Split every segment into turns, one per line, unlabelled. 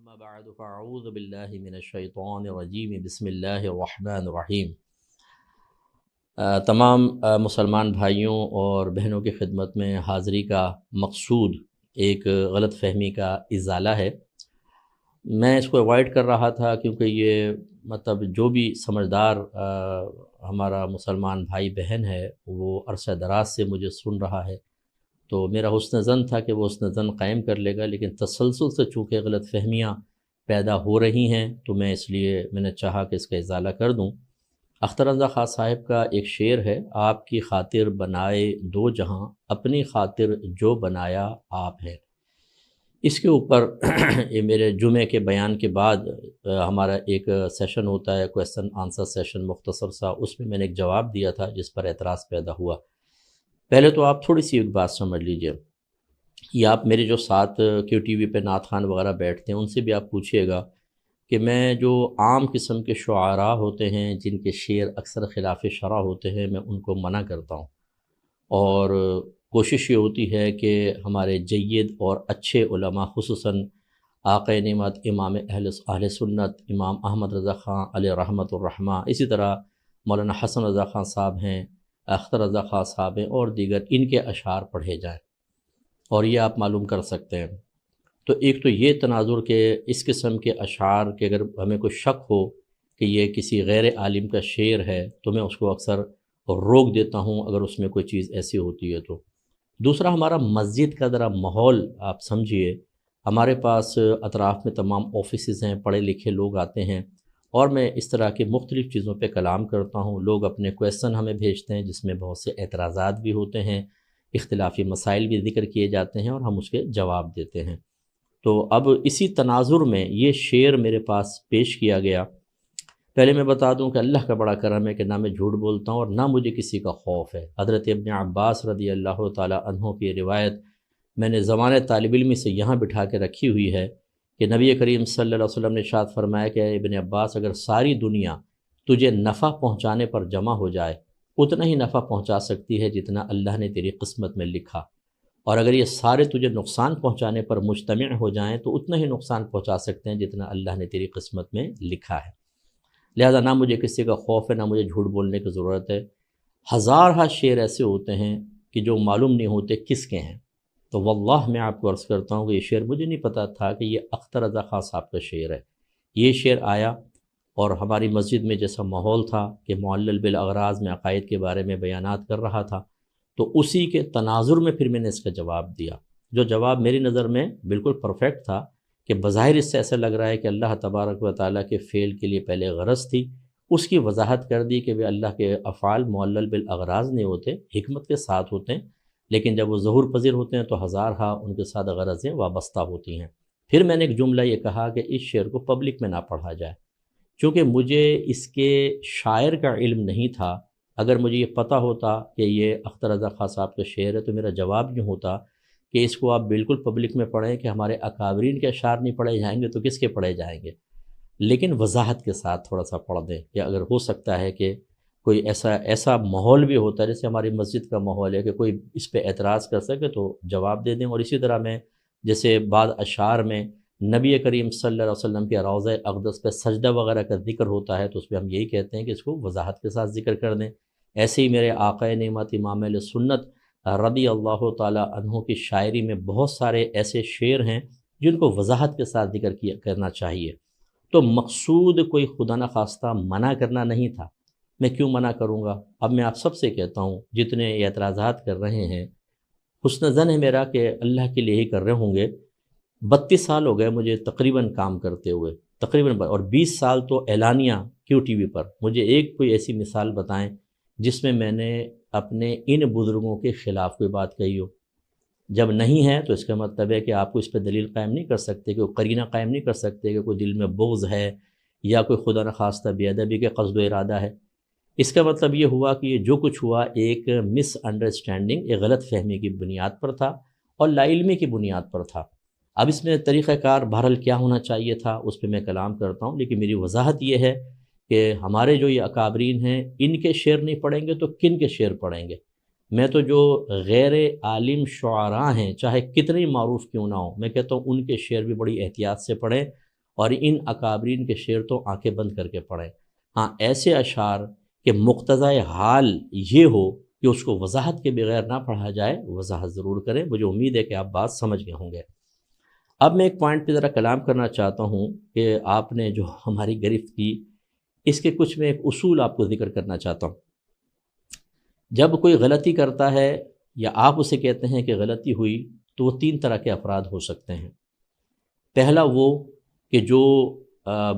اما بعد فاعوذ باللہ من الشیطان الرجیم بسم اللہ الرحمن الرحیم۔ تمام مسلمان بھائیوں اور بہنوں کی خدمت میں حاضری کا مقصود ایک غلط فہمی کا ازالہ ہے۔ میں اس کو اوائڈ کر رہا تھا کیونکہ یہ مطلب جو بھی سمجھدار ہمارا مسلمان بھائی بہن ہے وہ عرصہ دراز سے مجھے سن رہا ہے، تو میرا حسن ظن تھا کہ وہ حسن ظن قائم کر لے گا، لیکن تسلسل سے چونکہ غلط فہمیاں پیدا ہو رہی ہیں تو میں نے چاہا کہ اس کا ازالہ کر دوں۔ اختر رضا خان صاحب کا ایک شعر ہے، آپ کی خاطر بنائے دو جہاں، اپنی خاطر جو بنایا آپ ہے۔ اس کے اوپر یہ میرے جمعے کے بیان کے بعد ہمارا ایک سیشن ہوتا ہے، کویسچن آنسر سیشن مختصر سا، اس میں نے ایک جواب دیا تھا جس پر اعتراض پیدا ہوا۔ پہلے تو آپ تھوڑی سی ایک بات سمجھ لیجئے، یہ آپ میرے جو ساتھ کیو ٹی وی پہ نعت خوان وغیرہ بیٹھتے ہیں ان سے بھی آپ پوچھئے گا کہ میں جو عام قسم کے شعراء ہوتے ہیں جن کے شعر اکثر خلاف شرع ہوتے ہیں میں ان کو منع کرتا ہوں، اور کوشش یہ ہوتی ہے کہ ہمارے جید اور اچھے علماء خصوصاً آقا نعمت امام اہل سنت امام احمد رضا خان علیہ رحمۃ الرحمہ، اسی طرح مولانا حسن رضا خان صاحب ہیں، اختر رضا خان صاحب ہیں اور دیگر، ان کے اشعار پڑھے جائیں، اور یہ آپ معلوم کر سکتے ہیں۔ تو ایک تو یہ تناظر کہ اس قسم کے اشعار کہ اگر ہمیں کوئی شک ہو کہ یہ کسی غیر عالم کا شعر ہے تو میں اس کو اکثر روک دیتا ہوں اگر اس میں کوئی چیز ایسی ہوتی ہے تو۔ دوسرا، ہمارا مسجد کا ذرا ماحول آپ سمجھیے، ہمارے پاس اطراف میں تمام آفیسز ہیں، پڑھے لکھے لوگ آتے ہیں، اور میں اس طرح کی مختلف چیزوں پہ کلام کرتا ہوں، لوگ اپنے کویسچن ہمیں بھیجتے ہیں جس میں بہت سے اعتراضات بھی ہوتے ہیں، اختلافی مسائل بھی ذکر کیے جاتے ہیں اور ہم اس کے جواب دیتے ہیں۔ تو اب اسی تناظر میں یہ شعر میرے پاس پیش کیا گیا۔ پہلے میں بتا دوں کہ اللہ کا بڑا کرم ہے کہ نہ میں جھوٹ بولتا ہوں اور نہ مجھے کسی کا خوف ہے۔ حضرت ابن عباس رضی اللہ تعالی عنہ کی روایت میں نے زمانہ طالب علمی سے یہاں بٹھا کے رکھی ہوئی ہے کہ نبی کریم صلی اللہ علیہ وسلم نے ارشاد فرمایا کہ اے ابن عباس، اگر ساری دنیا تجھے نفع پہنچانے پر جمع ہو جائے اتنا ہی نفع پہنچا سکتی ہے جتنا اللہ نے تیری قسمت میں لکھا، اور اگر یہ سارے تجھے نقصان پہنچانے پر مجتمع ہو جائیں تو اتنا ہی نقصان پہنچا سکتے ہیں جتنا اللہ نے تیری قسمت میں لکھا ہے۔ لہذا نہ مجھے کسی کا خوف ہے، نہ مجھے جھوٹ بولنے کی ضرورت ہے۔ ہزارہ شعر ایسے ہوتے ہیں کہ جو معلوم نہیں ہوتے کس کے ہیں، تو واللہ میں آپ کو عرض کرتا ہوں کہ یہ شعر مجھے نہیں پتا تھا کہ یہ اختر رضا خان صاحب کا شعر ہے۔ یہ شعر آیا اور ہماری مسجد میں جیسا ماحول تھا کہ معلل بالاغراض میں عقائد کے بارے میں بیانات کر رہا تھا، تو اسی کے تناظر میں پھر میں نے اس کا جواب دیا، جو جواب میری نظر میں بالکل پرفیکٹ تھا کہ بظاہر اس سے ایسا لگ رہا ہے کہ اللہ تبارک و تعالیٰ کے فعل کے لیے پہلے غرض تھی، اس کی وضاحت کر دی کہ وہ اللہ کے افعال معلل بالاغراض نہیں ہوتے، حکمت کے ساتھ ہوتے ہیں، لیکن جب وہ ظہور پذیر ہوتے ہیں تو ہزارہ ان کے ساتھ غرضیں وابستہ ہوتی ہیں۔ پھر میں نے ایک جملہ یہ کہا کہ اس شعر کو پبلک میں نہ پڑھا جائے، چونکہ مجھے اس کے شاعر کا علم نہیں تھا۔ اگر مجھے یہ پتہ ہوتا کہ یہ اختر رضا خان صاحب کا شعر ہے تو میرا جواب یوں ہوتا کہ اس کو آپ بالکل پبلک میں پڑھیں، کہ ہمارے اکابرین کے اشعار نہیں پڑھے جائیں گے تو کس کے پڑھے جائیں گے، لیکن وضاحت کے ساتھ تھوڑا سا پڑھ دیں کہ اگر ہو سکتا ہے کہ کوئی ایسا ماحول بھی ہوتا ہے جیسے ہماری مسجد کا ماحول ہے کہ کوئی اس پہ اعتراض کر سکے تو جواب دے دیں۔ اور اسی طرح میں جیسے بعض اشعار میں نبی کریم صلی اللہ علیہ وسلم کے روضہ اقدس پہ سجدہ وغیرہ کا ذکر ہوتا ہے تو اس پہ ہم یہی کہتے ہیں کہ اس کو وضاحت کے ساتھ ذکر کر دیں۔ ایسے ہی میرے آقا نعمت امام اہل سنت رضی اللہ تعالی عنہ کی شاعری میں بہت سارے ایسے شعر ہیں جن کو وضاحت کے ساتھ ذکر کرنا چاہیے۔ تو مقصود کوئی خدا نخواستہ منع کرنا نہیں تھا، میں کیوں منع کروں گا؟ اب میں آپ سب سے کہتا ہوں جتنے اعتراضات کر رہے ہیں، حسن ظن ہے میرا کہ اللہ کے لیے ہی کر رہے ہوں گے۔ 32 سال ہو گئے مجھے تقریباً کام کرتے ہوئے، تقریباً، اور 20 سال تو اعلانیہ کیو ٹی وی پر۔ مجھے ایک کوئی ایسی مثال بتائیں جس میں نے اپنے ان بزرگوں کے خلاف کوئی بات کہی ہو۔ جب نہیں ہے تو اس کا مطلب ہے کہ آپ کو اس پہ دلیل قائم نہیں کر سکتے، کہ قرینہ قائم نہیں کر سکتے کہ کوئی دل میں بغض ہے یا کوئی خدا نخواستہ بے ادبی کے قصد و ارادہ ہے۔ اس کا مطلب یہ ہوا کہ یہ جو کچھ ہوا ایک مس انڈرسٹینڈنگ، ایک غلط فہمی کی بنیاد پر تھا اور لا علمی کی بنیاد پر تھا۔ اب اس میں طریقہ کار بہرحال کیا ہونا چاہیے تھا اس پہ میں کلام کرتا ہوں، لیکن میری وضاحت یہ ہے کہ ہمارے جو یہ اکابرین ہیں ان کے شعر نہیں پڑھیں گے تو کن کے شعر پڑھیں گے؟ میں تو جو غیر عالم شعراء ہیں چاہے کتنے معروف کیوں نہ ہوں، میں کہتا ہوں ان کے شعر بھی بڑی احتیاط سے پڑھیں، اور ان اکابرین کے شعر تو آنکھیں بند کر کے پڑھیں۔ ہاں ایسے اشعار کہ مقتضۂ حال یہ ہو کہ اس کو وضاحت کے بغیر نہ پڑھا جائے، وضاحت ضرور کریں۔ مجھے امید ہے کہ آپ بات سمجھ گئے ہوں گے۔ اب میں ایک پوائنٹ پہ ذرا کلام کرنا چاہتا ہوں کہ آپ نے جو ہماری گرفت کی، اس کے کچھ میں ایک اصول آپ کو ذکر کرنا چاہتا ہوں۔ جب کوئی غلطی کرتا ہے یا آپ اسے کہتے ہیں کہ غلطی ہوئی، تو وہ 3 طرح کے افراد ہو سکتے ہیں۔ پہلا وہ کہ جو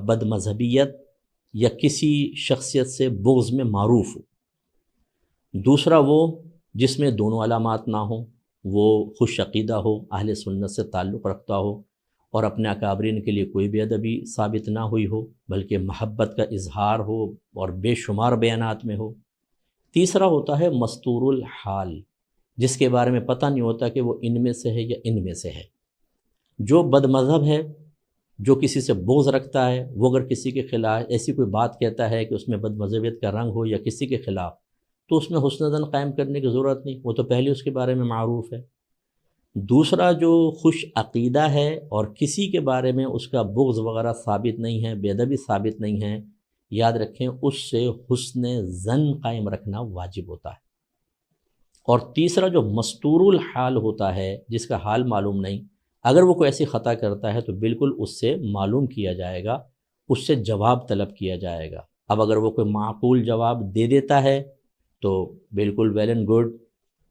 بد مذہبیت یا کسی شخصیت سے بغض میں معروف ہو۔ دوسرا وہ جس میں دونوں علامات نہ ہوں، وہ خوش عقیدہ ہو، اہل سنت سے تعلق رکھتا ہو اور اپنے اکابرین کے لیے کوئی بے ادبی ثابت نہ ہوئی ہو، بلکہ محبت کا اظہار ہو اور بے شمار بیانات میں ہو۔ تیسرا ہوتا ہے مستور الحال، جس کے بارے میں پتہ نہیں ہوتا کہ وہ ان میں سے ہے یا ان میں سے ہے۔ جو بد مذہب ہے، جو کسی سے بغض رکھتا ہے، وہ اگر کسی کے خلاف ایسی کوئی بات کہتا ہے کہ اس میں بد مذہبیت کا رنگ ہو یا کسی کے خلاف، تو اس میں حسن ظن قائم کرنے کی ضرورت نہیں، وہ تو پہلے اس کے بارے میں معروف ہے۔ دوسرا جو خوش عقیدہ ہے اور کسی کے بارے میں اس کا بغض وغیرہ ثابت نہیں ہے، بے ادبی ثابت نہیں ہے، یاد رکھیں اس سے حسن ظن قائم رکھنا واجب ہوتا ہے۔ اور تیسرا جو مستور الحال ہوتا ہے، جس کا حال معلوم نہیں، اگر وہ کوئی ایسی خطا کرتا ہے تو بالکل اس سے معلوم کیا جائے گا، اس سے جواب طلب کیا جائے گا۔ اب اگر وہ کوئی معقول جواب دے دیتا ہے تو بالکل ویل اینڈ گڈ،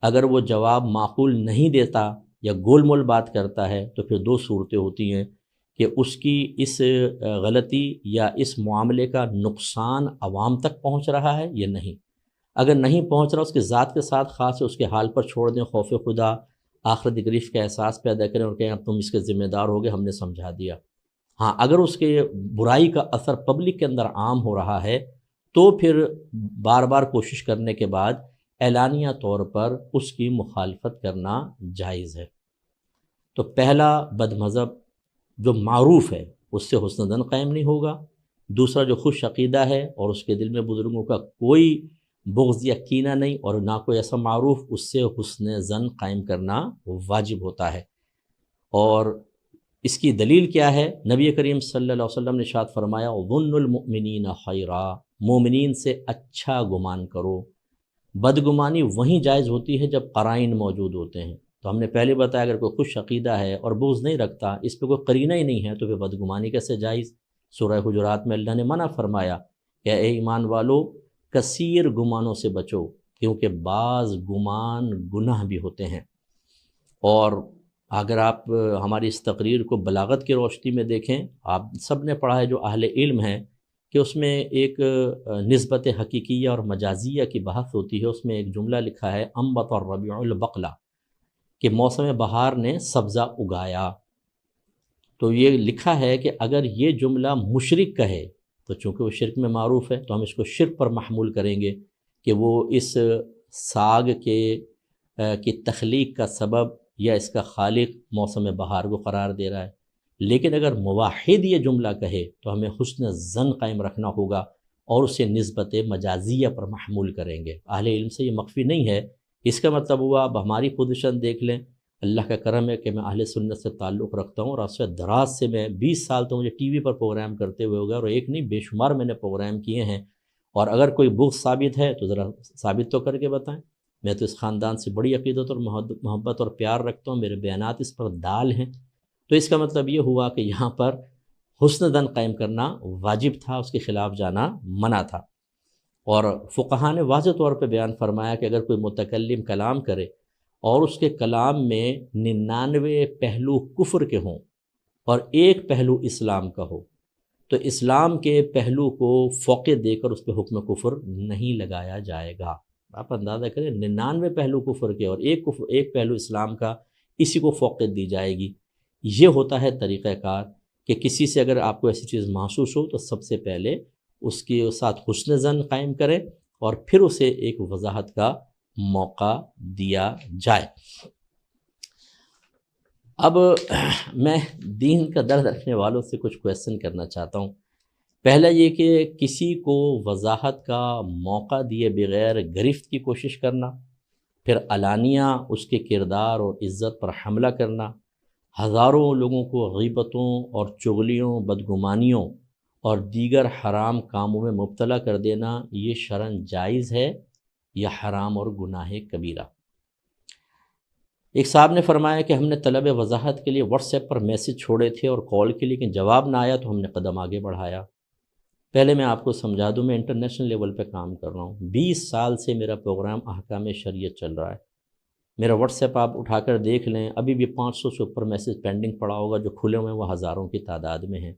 اگر وہ جواب معقول نہیں دیتا یا گول مول بات کرتا ہے تو پھر 2 صورتیں ہوتی ہیں کہ اس کی اس غلطی یا اس معاملے کا نقصان عوام تک پہنچ رہا ہے یا نہیں۔ اگر نہیں پہنچ رہا، اس کی ذات کے ساتھ خاص ہے، اس کے حال پر چھوڑ دیں، خوف خدا، آخرت گریف کا احساس پیدا کریں اور کہیں اب تم اس کے ذمہ دار ہو گئے، ہم نے سمجھا دیا۔ ہاں اگر اس کے برائی کا اثر پبلک کے اندر عام ہو رہا ہے تو پھر بار بار کوشش کرنے کے بعد اعلانیہ طور پر اس کی مخالفت کرنا جائز ہے۔ تو پہلا بد مذہب جو معروف ہے اس سے حسن ظن قائم نہیں ہوگا۔ دوسرا جو خوش عقیدہ ہے اور اس کے دل میں بزرگوں کا کوئی بغض یا کینہ نہیں اور نہ کوئی ایسا معروف، اس سے حسن ظن قائم کرنا واجب ہوتا ہے۔ اور اس کی دلیل کیا ہے؟ نبی کریم صلی اللہ علیہ وسلم نے ارشاد فرمایا ظن المؤمنین خیرا، مومنین سے اچھا گمان کرو۔ بدگمانی وہیں جائز ہوتی ہے جب قرائن موجود ہوتے ہیں۔ تو ہم نے پہلے بتایا اگر کوئی خوش عقیدہ ہے اور بغض نہیں رکھتا، اس پہ کوئی قرینہ ہی نہیں ہے، تو پھر بدگمانی کیسے جائز؟ سورہ حجرات میں اللہ نے منع فرمایا کہ اے ایمان والو کثیر گمانوں سے بچو، کیونکہ بعض گمان گناہ بھی ہوتے ہیں۔ اور اگر آپ ہماری اس تقریر کو بلاغت کی روشنی میں دیکھیں، آپ سب نے پڑھا ہے جو اہل علم ہیں، کہ اس میں ایک نسبت حقیقیہ اور مجازیہ کی بحث ہوتی ہے۔ اس میں ایک جملہ لکھا ہے انبت الربیع البقلہ، کہ موسم بہار نے سبزہ اگایا۔ تو یہ لکھا ہے کہ اگر یہ جملہ مشرک کہے تو چونکہ وہ شرک میں معروف ہے تو ہم اس کو شرک پر محمول کریں گے کہ وہ اس ساگ کی تخلیق کا سبب یا اس کا خالق موسم بہار کو قرار دے رہا ہے۔ لیکن اگر موحد یہ جملہ کہے تو ہمیں حسن ظن قائم رکھنا ہوگا اور اسے نسبت مجازیہ پر محمول کریں گے۔ اہل علم سے یہ مخفی نہیں ہے۔ اس کا مطلب ہوا اب ہماری پوزیشن دیکھ لیں، اللہ کا کرم ہے کہ میں اہل سنت سے تعلق رکھتا ہوں اور عرصہ دراز سے میں 20 سال تو مجھے ٹی وی پر پروگرام کرتے ہوئے ہوگا، اور ایک نہیں بے شمار میں نے پروگرام کیے ہیں۔ اور اگر کوئی بغض ثابت ہے تو ذرا ثابت تو کر کے بتائیں۔ میں تو اس خاندان سے بڑی عقیدت اور محبت اور پیار رکھتا ہوں، میرے بیانات اس پر دال ہیں۔ تو اس کا مطلب یہ ہوا کہ یہاں پر حسن ظن قائم کرنا واجب تھا، اس کے خلاف جانا منع تھا۔ اور فقہاء نے واضح طور پہ بیان فرمایا کہ اگر کوئی متکلم کلام کرے اور اس کے کلام میں 99 پہلو کفر کے ہوں اور ایک پہلو اسلام کا ہو، تو اسلام کے پہلو کو فوقیت دے کر اس پہ حکم کفر نہیں لگایا جائے گا۔ آپ اندازہ کریں 99 پہلو کفر کے اور ایک پہلو اسلام کا، اسی کو فوقیت دی جائے گی۔ یہ ہوتا ہے طریقہ کار کہ کسی سے اگر آپ کو ایسی چیز محسوس ہو تو سب سے پہلے اس کے ساتھ حسن ظن قائم کرے اور پھر اسے ایک وضاحت کا موقع دیا جائے۔ اب میں دین کا درد رکھنے والوں سے کچھ کویسچن کرنا چاہتا ہوں۔ پہلا یہ کہ کسی کو وضاحت کا موقع دیے بغیر گرفت کی کوشش کرنا، پھر علانیہ اس کے کردار اور عزت پر حملہ کرنا، ہزاروں لوگوں کو غیبتوں اور چغلیوں، بدگمانیوں اور دیگر حرام کاموں میں مبتلا کر دینا یہ شرعاً جائز ہے یا حرام اور گناہ کبیرہ؟ ایک صاحب نے فرمایا کہ ہم نے طلب وضاحت کے لیے واٹس ایپ پر میسج چھوڑے تھے اور کال کے لیے، لیکن جواب نہ آیا تو ہم نے قدم آگے بڑھایا۔ پہلے میں آپ کو سمجھا دوں، میں انٹرنیشنل لیول پہ کام کر رہا ہوں، 20 سال سے میرا پروگرام احکام شریعت چل رہا ہے۔ میرا واٹس ایپ آپ اٹھا کر دیکھ لیں، ابھی بھی 500 سے اوپر میسج پینڈنگ پڑا ہوگا، جو کھلے ہوئے ہیں وہ ہزاروں کی تعداد میں ہیں۔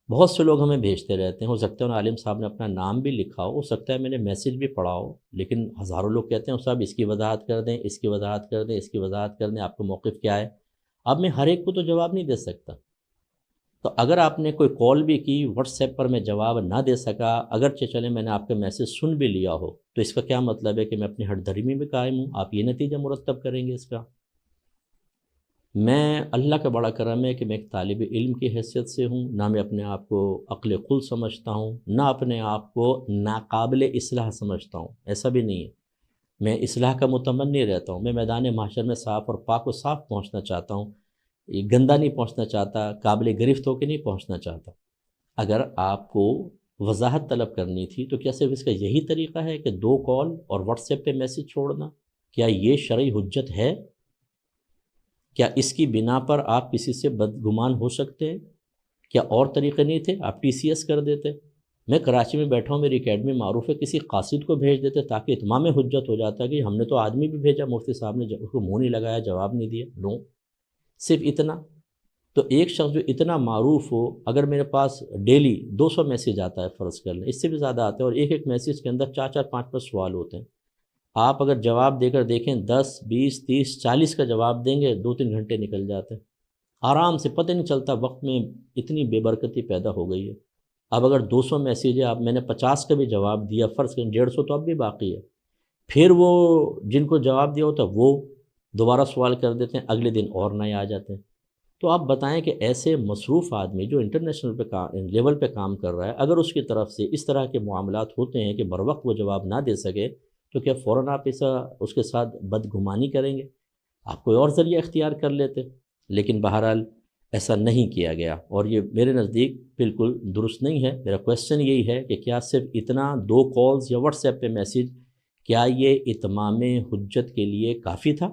بہت سے لوگ ہمیں بھیجتے رہتے ہیں، ہو سکتا ہے ان عالم صاحب نے اپنا نام بھی لکھا ہو سکتا ہے میں نے میسج بھی پڑھا ہو، لیکن ہزاروں لوگ کہتے ہیں صاحب اس کی وضاحت کر دیں، اس کی وضاحت کر دیں، اس کی وضاحت کر دیں، آپ کا موقف کیا ہے؟ اب میں ہر ایک کو تو جواب نہیں دے سکتا، تو اگر آپ نے کوئی کال بھی کی، واٹس ایپ پر میں جواب نہ دے سکا، اگرچہ چلے میں نے آپ کا میسج سن بھی لیا ہو، تو اس کا کیا مطلب ہے کہ میں اپنی ہٹ دھرمی میں قائم ہوں؟ آپ یہ نتیجہ مرتب کریں گے اس کا؟ میں اللہ کا بڑا کرم ہے کہ میں ایک طالب علم کی حیثیت سے ہوں، نہ میں اپنے آپ کو عقل قل سمجھتا ہوں، نہ اپنے آپ کو ناقابل اصلاح سمجھتا ہوں، ایسا بھی نہیں ہے۔ میں اصلاح کا متمنی رہتا ہوں، میں میدان محشر میں صاف اور پاک و صاف پہنچنا چاہتا ہوں، یہ گندہ نہیں پہنچنا چاہتا، قابل گرفت ہو کے نہیں پہنچنا چاہتا۔ اگر آپ کو وضاحت طلب کرنی تھی تو کیا صرف اس کا یہی طریقہ ہے کہ 2 کال اور واٹس ایپ پہ میسج چھوڑنا؟ کیا یہ شرعی حجت ہے؟ کیا اس کی بنا پر آپ کسی سے بدگمان ہو سکتے ہیں؟ کیا اور طریقے نہیں تھے؟ آپ ٹی سی ایس کر دیتے۔ میں کراچی میں بیٹھا ہوں، میری اکیڈمی معروف ہے، کسی قاصد کو بھیج دیتے تاکہ اتمام حجت ہو جاتا کہ ہم نے تو آدمی بھی بھیجا، مفتی صاحب نے اس کو منہ نہیں لگایا، جواب نہیں دیا۔ نو، صرف اتنا تو ایک شخص جو اتنا معروف ہو، اگر میرے پاس ڈیلی 200 میسج آتا ہے، فرض کر لیں اس سے بھی زیادہ آتے ہیں، اور ایک ایک میسج کے اندر 4 5 سوال ہوتے ہیں، آپ اگر جواب دے کر دیکھیں 10 20 30 40 کا جواب دیں گے، 2 3 گھنٹے نکل جاتے ہیں آرام سے، پتہ نہیں چلتا وقت میں اتنی بے برکتی پیدا ہو گئی ہے۔ اب اگر 200 میسیج ہے، اب میں نے 50 کا بھی جواب دیا، فرض کریں 150 تو اب بھی باقی ہے، پھر وہ جن کو جواب دیا ہوتا ہے وہ دوبارہ سوال کر دیتے ہیں، اگلے دن اور نئے آ جاتے ہیں۔ تو آپ بتائیں کہ ایسے مصروف آدمی جو انٹرنیشنل لیول پہ کام کر رہا ہے، اگر اس کی طرف سے اس طرح کے معاملات ہوتے ہیں کہ بر وقت وہ جواب نہ دے سکے، تو کیا فوراً آپ اس کے ساتھ بدگمانی کریں گے؟ آپ کوئی اور ذریعہ اختیار کر لیتے، لیکن بہرحال ایسا نہیں کیا گیا، اور یہ میرے نزدیک بالکل درست نہیں ہے۔ میرا کویسچن یہی ہے کہ کیا صرف اتنا 2 کالز یا واٹس ایپ پہ میسیج، کیا یہ اتمام حجت کے لیے کافی تھا؟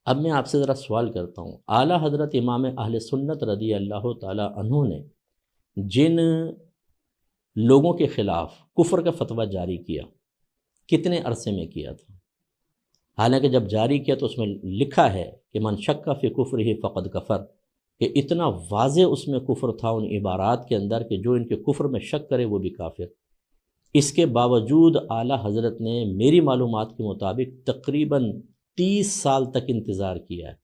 اب میں آپ سے ذرا سوال کرتا ہوں، اعلیٰ حضرت امام اہل سنت رضی اللہ تعالی عنہ نے جن لوگوں کے خلاف کفر کا فتویٰ جاری کیا، کتنے عرصے میں کیا تھا؟ حالانکہ جب جاری کیا تو اس میں لکھا ہے کہ من شک فی کفرہ فقد کفر، کہ اتنا واضح اس میں کفر تھا ان عبارات کے اندر کہ جو ان کے کفر میں شک کرے وہ بھی کافر۔ اس کے باوجود اعلیٰ حضرت نے میری معلومات کے مطابق تقریباً 30 سال تک انتظار کیا ہے،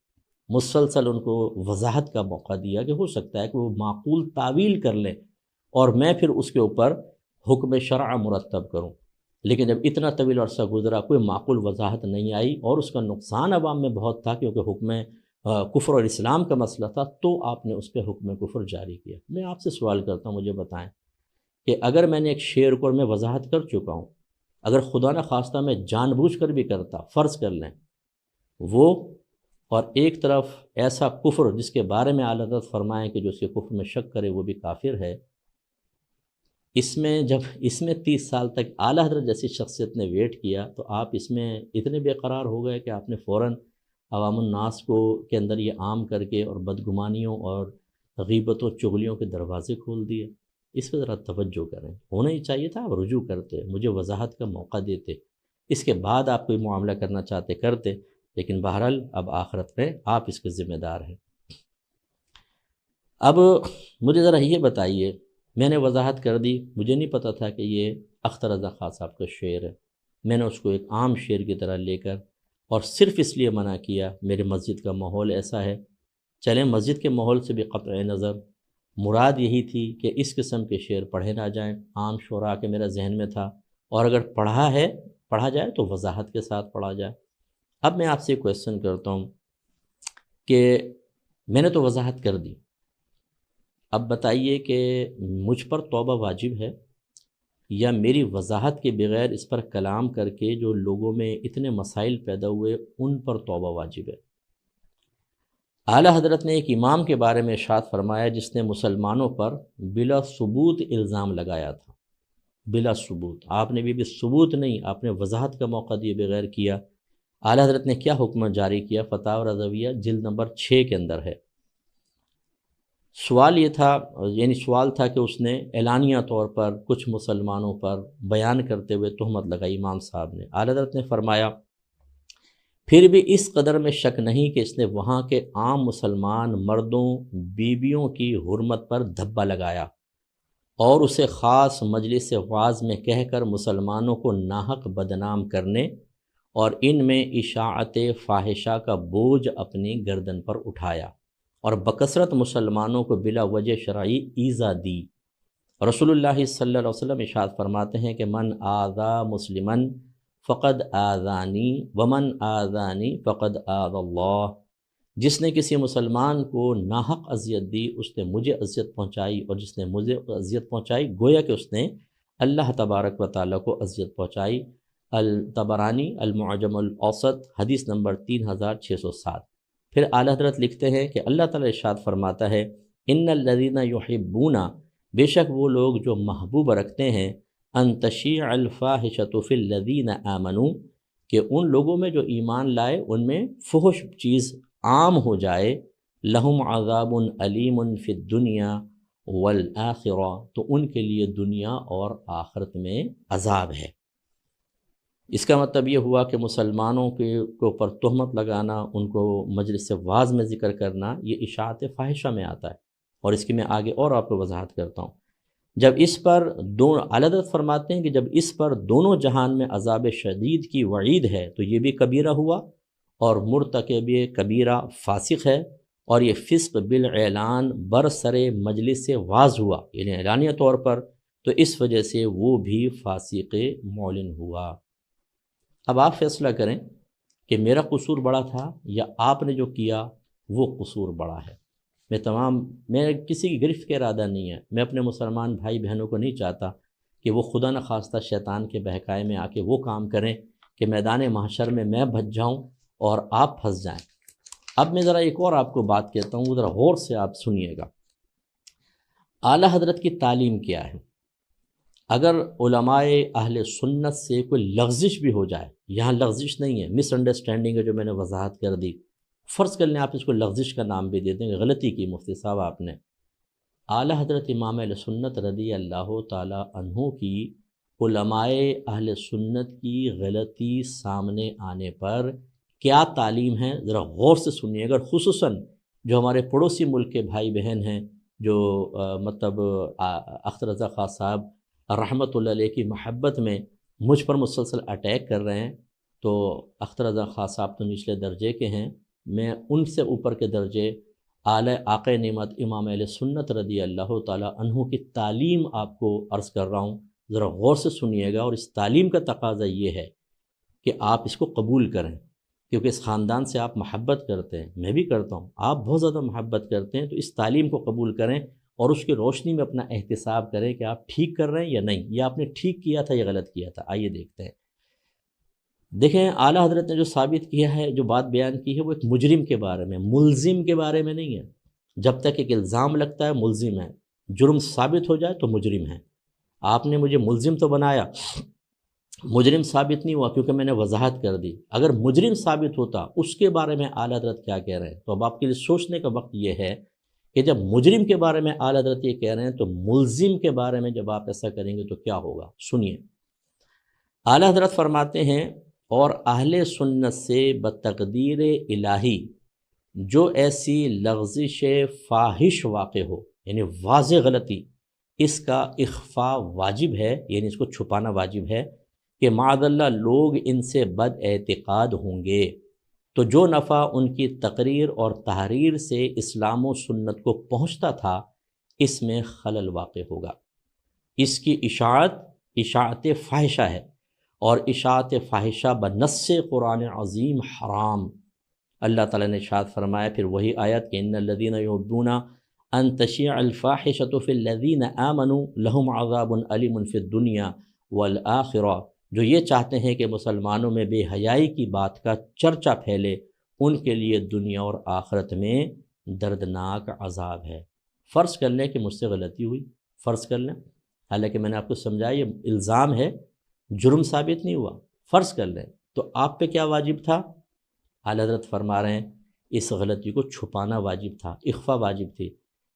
مسلسل ان کو وضاحت کا موقع دیا کہ ہو سکتا ہے کہ وہ معقول تعویل کر لیں اور میں پھر اس کے اوپر حکم شرع مرتب کروں، لیکن جب اتنا طویل عرصہ گزرا کوئی معقول وضاحت نہیں آئی، اور اس کا نقصان عوام میں بہت تھا کیونکہ حکم کفر اور اسلام کا مسئلہ تھا، تو آپ نے اس پہ حکم کفر جاری کیا۔ میں آپ سے سوال کرتا ہوں، مجھے بتائیں کہ اگر میں نے ایک شعر کو میں وضاحت کر چکا ہوں، اگر خدا نہ خواستہ میں جان بوجھ کر بھی کرتا، فرض کر لیں وہ، اور ایک طرف ایسا کفر جس کے بارے میں اعلیٰ حضرت فرمائیں کہ جو اس کے کفر میں شک کرے وہ بھی کافر ہے، اس میں 30 سال تک اعلیٰ حضرت جیسی شخصیت نے ویٹ کیا، تو آپ اس میں اتنے بے قرار ہو گئے کہ آپ نے فوراً عوام الناس کے اندر یہ عام کر کے اور بدگمانیوں اور غیبت و چغلیوں کے دروازے کھول دیے۔ اس پہ ذرا توجہ کریں، ہونا ہی چاہیے تھا، آپ رجوع کرتے، مجھے وضاحت کا موقع دیتے، اس کے بعد آپ کوئی معاملہ کرنا چاہتے کرتے، لیکن بہرحال اب آخرت میں آپ اس کے ذمہ دار ہیں۔ اب مجھے ذرا یہ بتائیے، میں نے وضاحت کر دی، مجھے نہیں پتہ تھا کہ یہ اختر رضا خان صاحب کا شعر ہے، میں نے اس کو ایک عام شعر کی طرح لے کر اور صرف اس لیے منع کیا میرے مسجد کا ماحول ایسا ہے، چلیں مسجد کے ماحول سے بھی قطع نظر مراد یہی تھی کہ اس قسم کے شعر پڑھے نہ جائیں، عام شعراء کے میرا ذہن میں تھا، اور اگر پڑھا جائے تو وضاحت کے ساتھ پڑھا جائے۔ اب میں آپ سے ایک کویسچن کرتا ہوں کہ میں نے تو وضاحت کر دی، اب بتائیے کہ مجھ پر توبہ واجب ہے یا میری وضاحت کے بغیر اس پر کلام کر کے جو لوگوں میں اتنے مسائل پیدا ہوئے ان پر توبہ واجب ہے؟ اعلیٰ حضرت نے ایک امام کے بارے میں ارشاد فرمایا جس نے مسلمانوں پر بلا ثبوت الزام لگایا تھا، بلا ثبوت، آپ نے بھی ثبوت نہیں، آپ نے وضاحت کا موقع دیے بغیر کیا۔ اعلیٰ حضرت نے کیا حکم جاری کیا؟ فتاوی رضویہ جلد نمبر 6 کے اندر ہے۔ سوال یہ تھا، سوال تھا کہ اس نے اعلانیہ طور پر کچھ مسلمانوں پر بیان کرتے ہوئے تہمت لگائی امام صاحب نے۔ اعلیٰ حضرت نے فرمایا پھر بھی اس قدر میں شک نہیں کہ اس نے وہاں کے عام مسلمان مردوں بیویوں کی حرمت پر دھبا لگایا اور اسے خاص مجلس وعظ میں کہہ کر مسلمانوں کو ناحق بدنام کرنے اور ان میں اشاعت فاحشہ کا بوجھ اپنی گردن پر اٹھایا اور بکثرت مسلمانوں کو بلا وجہ شرعی ایذا دی۔ رسول اللہ صلی اللہ علیہ وسلم ارشاد فرماتے ہیں کہ من آذا مسلمن فقد آذانی ومن آذانی فقد آذ اللہ، جس نے کسی مسلمان کو ناحق اذیت دی اس نے مجھے اذیت پہنچائی، اور جس نے مجھے اذیت پہنچائی گویا کہ اس نے اللہ تبارک و تعالیٰ کو اذیت پہنچائی۔ الطبرانی المعجم الاوسط حدیث نمبر 3607۔ پھر اعلیٰ حضرت لکھتے ہیں کہ اللہ تعالیٰ ارشاد فرماتا ہے ان الذین یحبون، بے شک وہ لوگ جو محبوب رکھتے ہیں، ان تشیع الفاحشۃ فی الذین آمنوا، کہ ان لوگوں میں جو ایمان لائے ان میں فحش چیز عام ہو جائے، لہم عذاب علیم فی الدنیا والآخرہ، تو ان کے لیے دنیا اور آخرت میں عذاب ہے۔ اس کا مطلب یہ ہوا کہ مسلمانوں کے اوپر تہمت لگانا، ان کو مجلس وعظ میں ذکر کرنا، یہ اشاعت فاحشہ میں آتا ہے، اور اس کی میں آگے اور آپ کو وضاحت کرتا ہوں۔ جب اس پر اعلیٰ حضرت فرماتے ہیں کہ جب اس پر دونوں جہان میں عذاب شدید کی وعید ہے تو یہ بھی کبیرہ ہوا، اور مرتکب کبیرہ فاسق ہے، اور یہ فسق بالاعلان برسر مجلس وعظ ہوا، یعنی اعلانیہ طور پر، تو اس وجہ سے وہ بھی فاسق معلن ہوا۔ اب آپ فیصلہ کریں کہ میرا قصور بڑا تھا یا آپ نے جو کیا وہ قصور بڑا ہے۔ میں کسی کی گرفت کا ارادہ نہیں ہے، میں اپنے مسلمان بھائی بہنوں کو نہیں چاہتا کہ وہ خدا نخواستہ شیطان کے بہکائے میں آ کے وہ کام کریں کہ میدان محشر میں بچ جاؤں اور آپ پھنس جائیں۔ اب میں ذرا ایک اور آپ کو بات کہتا ہوں، ذرا غور سے آپ سنیے گا۔ اعلیٰ حضرت کی تعلیم کیا ہے؟ اگر علماء اہل سنت سے کوئی لغزش بھی ہو جائے، یہاں لغزش نہیں ہے، مس انڈرسٹینڈنگ ہے جو میں نے وضاحت کر دی، فرض کر لیں آپ اس کو لغزش کا نام بھی دے دیں گے، غلطی کی مفتی صاحب آپ نے۔ اعلیٰ حضرت امام اہل سنت رضی اللہ تعالی عنہ کی علماء اہل سنت کی غلطی سامنے آنے پر کیا تعلیم ہے، ذرا غور سے سنیے گا۔ خصوصاً جو ہمارے پڑوسی ملک کے بھائی بہن ہیں جو اختر رضا خان صاحب رحمۃ اللہ علیہ کی محبت میں مجھ پر مسلسل اٹیک کر رہے ہیں، تو اختر رضا خان صاحب تو نچلے درجے کے ہیں، میں ان سے اوپر کے درجے اعلی آقا نعمت امام اہل سنت رضی اللہ تعالی عنہ کی تعلیم آپ کو عرض کر رہا ہوں، ذرا غور سے سنیے گا۔ اور اس تعلیم کا تقاضا یہ ہے کہ آپ اس کو قبول کریں، کیونکہ اس خاندان سے آپ محبت کرتے ہیں، میں بھی کرتا ہوں، آپ بہت زیادہ محبت کرتے ہیں، تو اس تعلیم کو قبول کریں اور اس کی روشنی میں اپنا احتساب کریں کہ آپ ٹھیک کر رہے ہیں یا نہیں، یا آپ نے ٹھیک کیا تھا یا غلط کیا تھا۔ آئیے دیکھتے ہیں۔ دیکھیں اعلیٰ حضرت نے جو ثابت کیا ہے، جو بات بیان کی ہے، وہ ایک مجرم کے بارے میں، ملزم کے بارے میں نہیں ہے۔ جب تک ایک الزام لگتا ہے ملزم ہے، جرم ثابت ہو جائے تو مجرم ہے۔ آپ نے مجھے ملزم تو بنایا، مجرم ثابت نہیں ہوا، کیونکہ میں نے وضاحت کر دی۔ اگر مجرم ثابت ہوتا، اس کے بارے میں اعلیٰ حضرت کیا کہہ رہے ہیں، تو اب آپ کے لیے سوچنے کا وقت یہ ہے کہ جب مجرم کے بارے میں اعلیٰ حضرت یہ کہہ رہے ہیں تو ملزم کے بارے میں جب آپ ایسا کریں گے تو کیا ہوگا، سنیے۔ اعلیٰ حضرت فرماتے ہیں اور اہل سنت سے بتقدیر الہی جو ایسی لغزش فاحش واقع ہو، یعنی واضح غلطی، اس کا اخفاء واجب ہے، یعنی اس کو چھپانا واجب ہے، کہ معاذ اللہ لوگ ان سے بد اعتقاد ہوں گے تو جو نفع ان کی تقریر اور تحریر سے اسلام و سنت کو پہنچتا تھا اس میں خلل واقع ہوگا۔ اس کی اشاعت فاحشہ ہے، اور اشاعت فاحشہ بنص قرآن عظیم حرام۔ اللہ تعالیٰ نے ارشاد فرمایا پھر وہی آیت کہ ان الذین یحبون ان تشیع الفاحشۃ فی الذین آمنوا لہم عذاب علیم فی الدنیا والآخرہ، جو یہ چاہتے ہیں کہ مسلمانوں میں بے حیائی کی بات کا چرچا پھیلے، ان کے لیے دنیا اور آخرت میں دردناک عذاب ہے۔ فرض کر لیں کہ مجھ سے غلطی ہوئی، فرض کر لیں، حالانکہ میں نے آپ کو سمجھایا یہ الزام ہے، جرم ثابت نہیں ہوا، فرض کر لیں، تو آپ پہ کیا واجب تھا؟ اعلیٰ حضرت فرما رہے ہیں اس غلطی کو چھپانا واجب تھا، اخفا واجب تھی،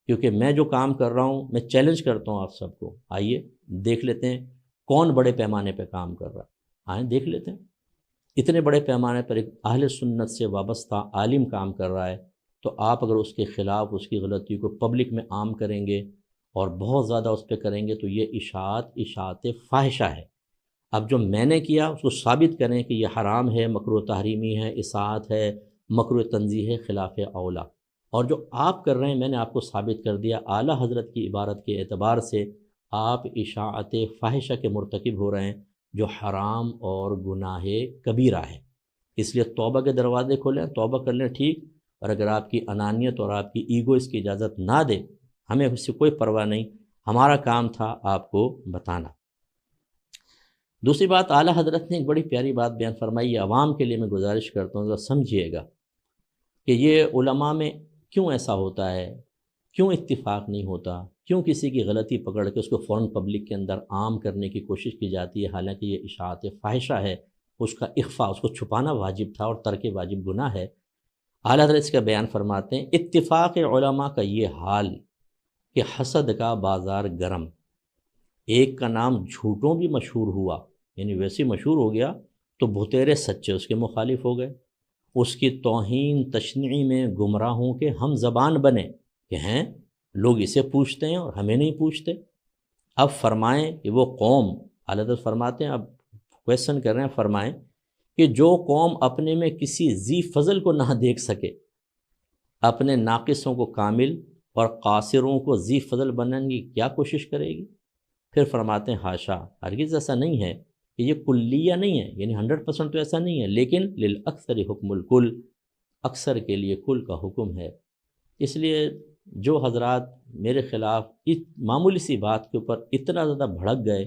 کیونکہ میں جو کام کر رہا ہوں، میں چیلنج کرتا ہوں آپ سب کو، آئیے دیکھ لیتے ہیں کون بڑے پیمانے پہ کام کر رہا ہے، آئیں دیکھ لیتے ہیں۔ اتنے بڑے پیمانے پر ایک اہل سنت سے وابستہ عالم کام کر رہا ہے، تو آپ اگر اس کے خلاف اس کی غلطی کو پبلک میں عام کریں گے اور بہت زیادہ اس پہ کریں گے تو یہ اشاعت فاحشہ ہے۔ اب جو میں نے کیا اس کو ثابت کریں کہ یہ حرام ہے، مکروہ تحریمی ہے، اصاعت ہے، مکروہ تنزیہ ہے، خلاف اولا، اور جو آپ کر رہے ہیں میں نے آپ کو ثابت کر دیا، اعلیٰ حضرت کی عبارت کے اعتبار سے آپ اشاعت فاحشہ کے مرتکب ہو رہے ہیں، جو حرام اور گناہ کبیرہ ہے۔ اس لیے توبہ کے دروازے کھولیں، توبہ کر لیں ٹھیک، اور اگر آپ کی انانیت اور آپ کی ایگو اس کی اجازت نہ دے، ہمیں اس سے کوئی پرواہ نہیں، ہمارا کام تھا آپ کو بتانا۔ دوسری بات، اعلیٰ حضرت نے ایک بڑی پیاری بات بیان فرمائی، یہ عوام کے لیے میں گزارش کرتا ہوں ذرا سمجھیے گا کہ یہ علماء میں کیوں ایسا ہوتا ہے، کیوں اتفاق نہیں ہوتا، کیوں کسی کی غلطی پکڑ کے اس کو فوراً پبلک کے اندر عام کرنے کی کوشش کی جاتی ہے، حالانکہ یہ اشاعت فاحشہ ہے، اس کا اخفا، اس کو چھپانا واجب تھا اور ترک واجب گناہ ہے۔ اعلیٰ حضرت اس کا بیان فرماتے ہیں، اتفاق علماء کا یہ حال کہ حسد کا بازار گرم، ایک کا نام جھوٹوں بھی مشہور ہوا، یعنی ویسے مشہور ہو گیا تو بھتیرے سچے اس کے مخالف ہو گئے، اس کی توہین تشنیع میں گمراہوں کے ہم زبان بنے کہ ہیں لوگ اسے پوچھتے ہیں اور ہمیں نہیں پوچھتے۔ اب فرمائیں کہ وہ قوم، اعلیٰ حضرت فرماتے ہیں، اب کویسچن کر رہے ہیں، فرمائیں کہ جو قوم اپنے میں کسی ذی فضل کو نہ دیکھ سکے، اپنے ناقصوں کو کامل اور قاصروں کو ذی فضل بننے کی کیا کوشش کرے گی؟ پھر فرماتے ہیں حاشا، ہرگز ایسا نہیں ہے کہ یہ کلیہ نہیں ہے، یعنی 100% تو ایسا نہیں ہے، لیکن للاکثر حکم الکل، اکثر کے لیے کل کا حکم ہے۔ اس لیے جو حضرات میرے خلاف اس معمولی سی بات کے اوپر اتنا زیادہ بھڑک گئے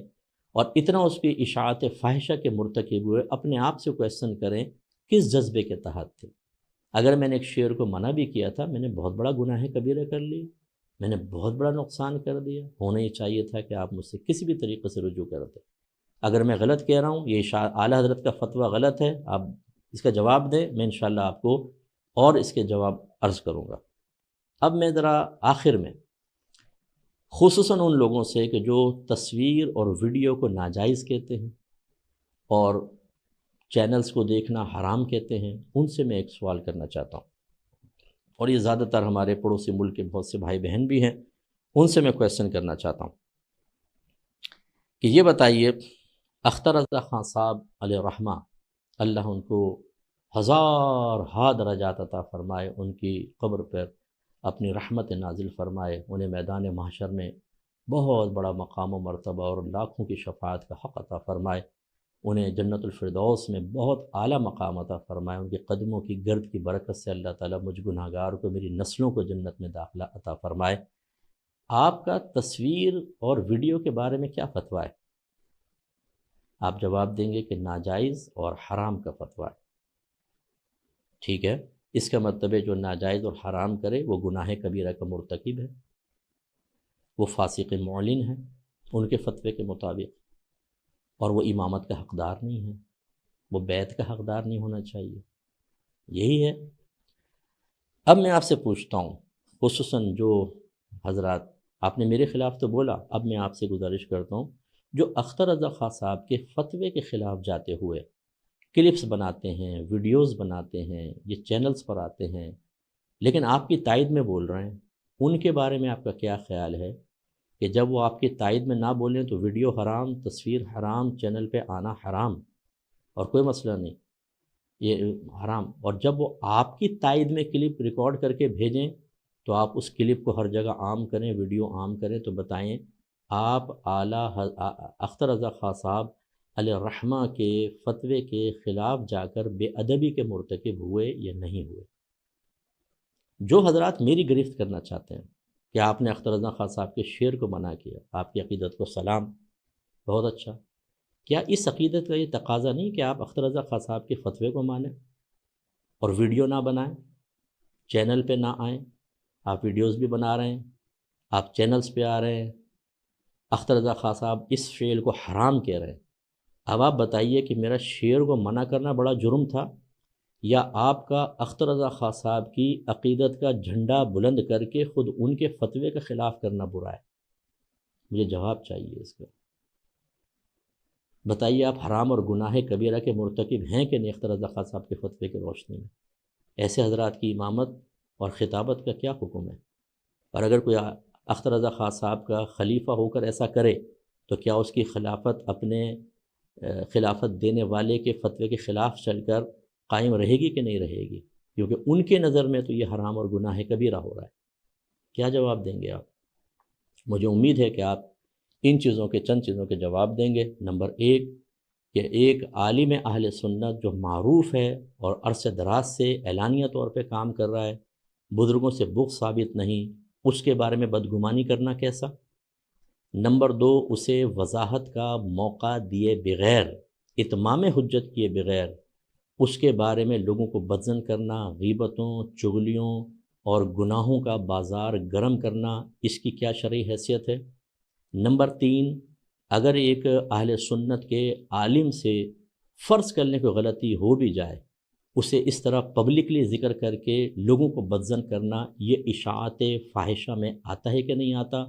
اور اتنا اس کی اشاعت فاحشہ کے مرتکب ہوئے، اپنے آپ سے کویسچن کریں کس جذبے کے تحت تھے۔ اگر میں نے ایک شعر کو منع بھی کیا تھا، میں نے بہت بڑا گناہ کبیرہ کر لیا، میں نے بہت بڑا نقصان کر دیا، ہونا ہی چاہیے تھا کہ آپ مجھ سے کسی بھی طریقے سے رجوع کرتے۔ اگر میں غلط کہہ رہا ہوں، یہ اعلیٰ حضرت کا فتویٰ غلط ہے، آپ اس کا جواب دیں، میں انشاءاللہ آپ کو اور اس کے جواب عرض کروں گا۔ اب میں ذرا آخر میں خصوصاً ان لوگوں سے کہ جو تصویر اور ویڈیو کو ناجائز کہتے ہیں اور چینلز کو دیکھنا حرام کہتے ہیں، ان سے میں ایک سوال کرنا چاہتا ہوں، اور یہ زیادہ تر ہمارے پڑوسی ملک کے بہت سے بھائی بہن بھی ہیں، ان سے میں کویسچن کرنا چاہتا ہوں کہ یہ بتائیے، اختر رضا خان صاحب علیہ الرحمہ، اللہ ان کو ہزار درجات عطا فرمائے، ان کی قبر پر اپنی رحمت نازل فرمائے، انہیں میدان محشر میں بہت بڑا مقام و مرتبہ اور لاکھوں کی شفاعت کا حق عطا فرمائے، انہیں جنت الفردوس میں بہت اعلیٰ مقام عطا فرمائے، ان کے قدموں کی گرد کی برکت سے اللہ تعالیٰ مجھ گناہگار کو، میری نسلوں کو جنت میں داخلہ عطا فرمائے۔ آپ کا تصویر اور ویڈیو کے بارے میں کیا فتویٰ ہے؟ آپ جواب دیں گے کہ ناجائز اور حرام کا فتویٰ ہے، ٹھیک ہے، اس کا مطلب ہے جو ناجائز اور حرام کرے وہ گناہ کبیرہ کا مرتکب ہے، وہ فاسق معلن ہے ان کے فتوے کے مطابق، اور وہ امامت کا حقدار نہیں ہے، وہ بیعت کا حقدار نہیں ہونا چاہیے، یہی ہے۔ اب میں آپ سے پوچھتا ہوں، خصوصاً جو حضرات، آپ نے میرے خلاف تو بولا، اب میں آپ سے گزارش کرتا ہوں، جو اختر رضا خان صاحب کے فتوے کے خلاف جاتے ہوئے کلپس بناتے ہیں، ویڈیوز بناتے ہیں، یہ چینلز پر آتے ہیں، لیکن آپ کی تائید میں بول رہے ہیں، ان کے بارے میں آپ کا کیا خیال ہے کہ جب وہ آپ کی تائید میں نہ بولیں تو ویڈیو حرام، تصویر حرام، چینل پہ آنا حرام اور کوئی مسئلہ نہیں، یہ حرام، اور جب وہ آپ کی تائید میں کلپ ریکارڈ کر کے بھیجیں تو آپ اس کلپ کو ہر جگہ عام کریں، ویڈیو عام کریں، تو بتائیں آپ اعلیٰ اختر رضا خان صاحب علیہ الرحمہ کے فتوے کے خلاف جا کر بے ادبی کے مرتکب ہوئے یا نہیں ہوئے؟ جو حضرات میری گرفت کرنا چاہتے ہیں کہ آپ نے اختر رضا خان صاحب کے شعر کو منع کیا، آپ کی عقیدت کو سلام، بہت اچھا، کیا اس عقیدت کا یہ تقاضا نہیں کہ آپ اختر رضا خان صاحب کے فتوے کو مانیں اور ویڈیو نہ بنائیں، چینل پہ نہ آئیں، آپ ویڈیوز بھی بنا رہے ہیں، آپ چینلز پہ آ رہے ہیں، اختر رضا خان صاحب اس فعل کو حرام کہہ رہے ہیں۔ اب آپ بتائیے کہ میرا شعر کو منع کرنا بڑا جرم تھا، یا آپ کا اختر رضا خان صاحب کی عقیدت کا جھنڈا بلند کر کے خود ان کے فتوے کے خلاف کرنا برا ہے؟ مجھے جواب چاہیے اس کا۔ بتائیے آپ حرام اور گناہ کبیرہ کے مرتکب ہیں کہ نہیں اختر رضا خان صاحب کے فتوے کی روشنی میں؟ ایسے حضرات کی امامت اور خطابت کا کیا حکم ہے؟ اور اگر کوئی اختر رضا خان صاحب کا خلیفہ ہو کر ایسا کرے تو کیا اس کی خلافت اپنے خلافت دینے والے کے فتوے کے خلاف چل کر قائم رہے گی کہ نہیں رہے گی؟ کیونکہ ان کے نظر میں تو یہ حرام اور گناہ کبیرہ ہو رہا ہے۔ کیا جواب دیں گے آپ؟ مجھے امید ہے کہ آپ ان چیزوں کے چند چیزوں کے جواب دیں گے۔ نمبر ایک، کہ ایک عالم اہل سنت جو معروف ہے اور عرصہ دراز سے اعلانیہ طور پہ کام کر رہا ہے، بزرگوں سے بغض ثابت نہیں، اس کے بارے میں بدگمانی کرنا کیسا؟ نمبر دو، اسے وضاحت کا موقع دیے بغیر، اتمام حجت کیے بغیر اس کے بارے میں لوگوں کو بدظن کرنا، غیبتوں، چغلیوں اور گناہوں کا بازار گرم کرنا، اس کی کیا شرعی حیثیت ہے؟ نمبر تین، اگر ایک اہل سنت کے عالم سے فرض کرنے کی غلطی ہو بھی جائے، اسے اس طرح پبلکلی ذکر کر کے لوگوں کو بدظن کرنا، یہ اشاعت فاحشہ میں آتا ہے کہ نہیں آتا؟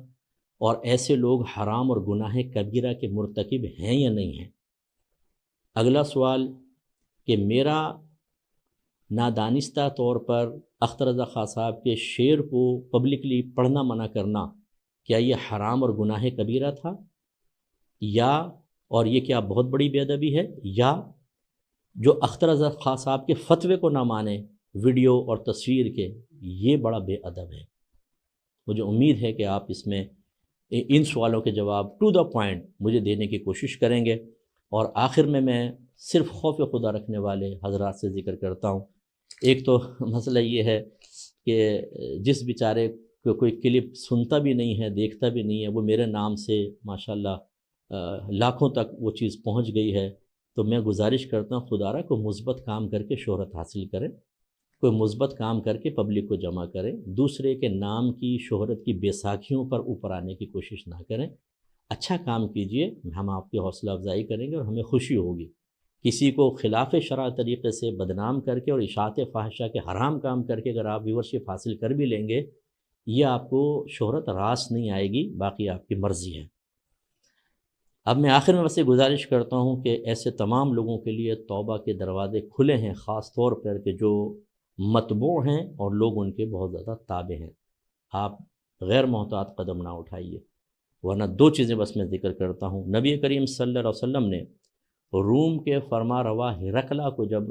اور ایسے لوگ حرام اور گناہ کبیرہ کے مرتکب ہیں یا نہیں ہیں؟ اگلا سوال، کہ میرا نادانستہ طور پر اختر رضا خان صاحب کے شعر کو پبلکلی پڑھنا منع کرنا، کیا یہ حرام اور گناہ کبیرہ تھا؟ یا اور یہ کیا بہت بڑی بے ادبی ہے؟ یا جو اختر رضا خان صاحب کے فتوے کو نہ مانے ویڈیو اور تصویر کے، یہ بڑا بے ادب ہے؟ مجھے امید ہے کہ آپ اس میں ان سوالوں کے جواب ٹو دا پوائنٹ مجھے دینے کی کوشش کریں گے۔ اور آخر میں صرف خوف خدا رکھنے والے حضرات سے ذکر کرتا ہوں۔ ایک تو مسئلہ یہ ہے کہ جس بیچارے کو کوئی کلپ سنتا بھی نہیں ہے، دیکھتا بھی نہیں ہے، وہ میرے نام سے ماشاءاللہ لاکھوں تک وہ چیز پہنچ گئی ہے، تو میں گزارش کرتا ہوں خدا را کو مثبت کام کر کے شہرت حاصل کریں، کوئی مثبت کام کر کے پبلک کو جمع کریں، دوسرے کے نام کی شہرت کی بیساکھیوں پر اوپر آنے کی کوشش نہ کریں، اچھا کام کیجئے، ہم آپ کی حوصلہ افزائی کریں گے اور ہمیں خوشی ہوگی۔ کسی کو خلاف شرع طریقے سے بدنام کر کے اور اشاعت فاحشہ کے حرام کام کر کے اگر آپ ویورشپ حاصل کر بھی لیں گے، یہ آپ کو شہرت راس نہیں آئے گی، باقی آپ کی مرضی ہے۔ اب میں آخر میں بس یہ گزارش کرتا ہوں کہ ایسے تمام لوگوں کے لیے توبہ کے دروازے کھلے ہیں، خاص طور پر کہ جو متبوع ہیں اور لوگ ان کے بہت زیادہ تابع ہیں۔ آپ غیر محتاط قدم نہ اٹھائیے، ورنہ دو چیزیں بس میں ذکر کرتا ہوں۔ نبی کریم صلی اللہ علیہ وسلم نے روم کے فرما روا ہرقلہ کو جب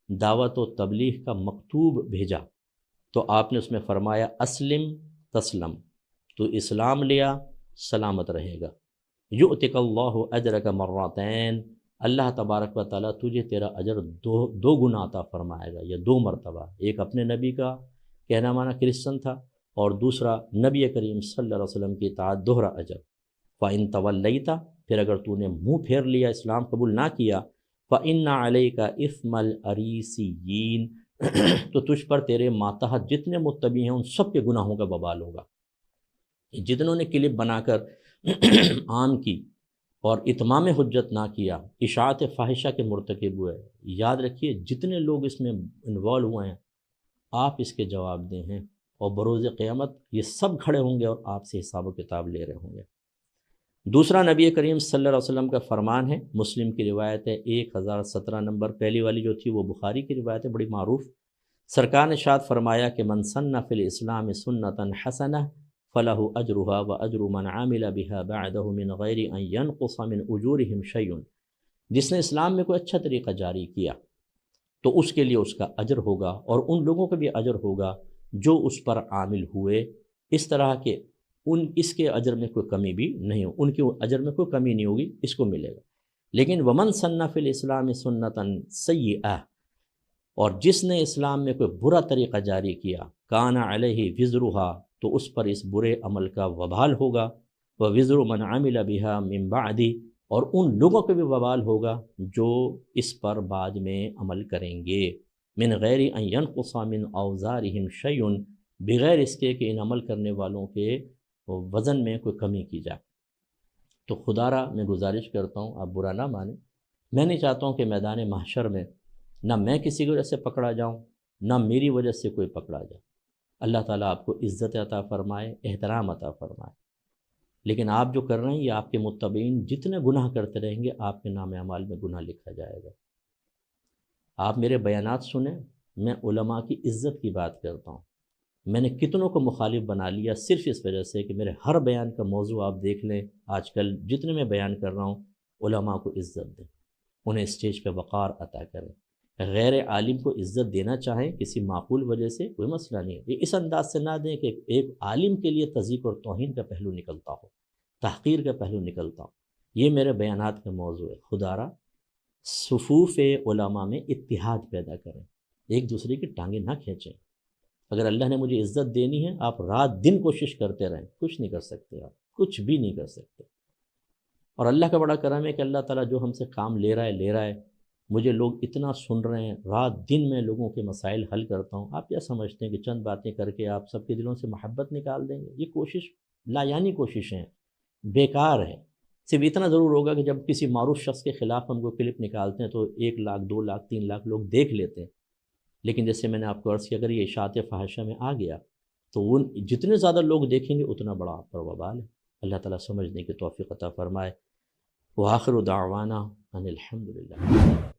دعوت و تبلیغ کا مکتوب بھیجا تو آپ نے اس میں فرمایا اسلم تسلم، تو اسلام لیا سلامت رہے گا، یؤتک اللہ اجرک مرتین، اللہ تبارک و تعالیٰ تجھے تیرا اجر دو گنا عطا فرمائے گا، یا دو مرتبہ، ایک اپنے نبی کا کہنا مانا کرسچن تھا، اور دوسرا نبی کریم صلی اللہ علیہ وسلم کی اطاعت، دوہرا اجر۔ فَإِن تَوَلَّيْتَ، پھر اگر تو نے منہ پھیر لیا، اسلام قبول نہ کیا، فَإِنَّ عَلَيْكَ إِثْمَ الْأَرِيسِيِّينَ، تو تجھ پر تیرے ماتحت جتنے متبع ہیں ان سب کے گناہوں کا وبال ہوگا۔ جتنوں نے کلپ بنا کر عام کی اور اتمام حجت نہ کیا، اشاعت فاحشہ کے مرتکب ہوئے، یاد رکھیے جتنے لوگ اس میں انوالو ہوئے ہیں، آپ اس کے جواب دیں ہیں، اور بروز قیامت یہ سب کھڑے ہوں گے اور آپ سے حساب و کتاب لے رہے ہوں گے۔ دوسرا نبی کریم صلی اللہ علیہ وسلم کا فرمان ہے، مسلم کی روایت ہے 1017 نمبر، پہلی والی جو تھی وہ بخاری کی روایت ہے، بڑی معروف۔ سرکار نے ارشاد فرمایا کہ من سن فی الاسلام سنتا حسنہ فلہ اجرھا واجر من عمل بها بعدہ من غیر ان ینقص من اجورہم شیء، جس نے اسلام میں کوئی اچھا طریقہ جاری کیا تو اس کے لیے اس کا اجر ہوگا، اور ان لوگوں کا بھی اجر ہوگا جو اس پر عامل ہوئے، اس طرح کہ اس کے اجر میں کوئی کمی بھی نہیں ہو، ان کے اجر میں کوئی کمی نہیں ہوگی، اس کو ملے گا۔ لیکن ومن سن فی الاسلام سنتا سیئہ، اور جس نے اسلام میں کوئی برا طریقہ جاری کیا، کان علیہ وزرھا، تو اس پر اس برے عمل کا وبال ہوگا، ووزر من عمل بها من بعدی، اور ان لوگوں کو بھی وبال ہوگا جو اس پر بعد میں عمل کریں گے، من غیر ان ینقص من اوزارہم شیء، بغیر اس کے کہ ان عمل کرنے والوں کے وزن میں کوئی کمی کی جائے۔ تو خدا را میں گزارش کرتا ہوں، آپ برا نہ مانیں، میں نہیں چاہتا ہوں کہ میدان محشر میں نہ میں کسی کی وجہ سے پکڑا جاؤں، نہ میری وجہ سے کوئی پکڑا جائے۔ اللہ تعالیٰ آپ کو عزت عطا فرمائے، احترام عطا فرمائے، لیکن آپ جو کر رہے ہیں، یہ آپ کے متبعین جتنے گناہ کرتے رہیں گے، آپ کے نام اعمال میں گناہ لکھا جائے گا۔ آپ میرے بیانات سنیں، میں علماء کی عزت کی بات کرتا ہوں۔ میں نے کتنوں کو مخالف بنا لیا صرف اس وجہ سے کہ میرے ہر بیان کا موضوع آپ دیکھ لیں، آج کل جتنے میں بیان کر رہا ہوں، علماء کو عزت دیں، انہیں اسٹیج پہ وقار عطا کریں۔ غیر عالم کو عزت دینا چاہیں کسی معقول وجہ سے، کوئی مسئلہ نہیں ہے، یہ اس انداز سے نہ دیں کہ ایک عالم کے لیے تضییق اور توہین کا پہلو نکلتا ہو، تحقیر کا پہلو نکلتا ہو۔ یہ میرے بیانات کا موضوع ہے۔ خدا را صفوف علماء میں اتحاد پیدا کریں، ایک دوسرے کی ٹانگیں نہ کھینچیں۔ اگر اللہ نے مجھے عزت دینی ہے، آپ رات دن کوشش کرتے رہیں، کچھ نہیں کر سکتے، آپ کچھ بھی نہیں کر سکتے۔ اور اللہ کا بڑا کرم ہے کہ اللہ تعالیٰ جو ہم سے کام لے رہا ہے، مجھے لوگ اتنا سن رہے ہیں، رات دن میں لوگوں کے مسائل حل کرتا ہوں۔ آپ کیا سمجھتے ہیں کہ چند باتیں کر کے آپ سب کے دلوں سے محبت نکال دیں گے؟ یہ کوشش لایانی کوششیں ہیں، بیکار ہے۔ صرف اتنا ضرور ہوگا کہ جب کسی معروف شخص کے خلاف ہم کو کلپ نکالتے ہیں تو 1 لاکھ 2 لاکھ 3 لاکھ لوگ دیکھ لیتے ہیں، لیکن جیسے میں نے آپ کو عرض کیا، اگر یہ اشاعت فحاشہ میں آ گیا تو وہ جتنے زیادہ لوگ دیکھیں گے اتنا بڑا آپ پر وبال ہے۔ اللہ تعالیٰ سمجھنے کی توفیق عطا فرمائے۔ وآخر دعوانا ان الحمدللہ۔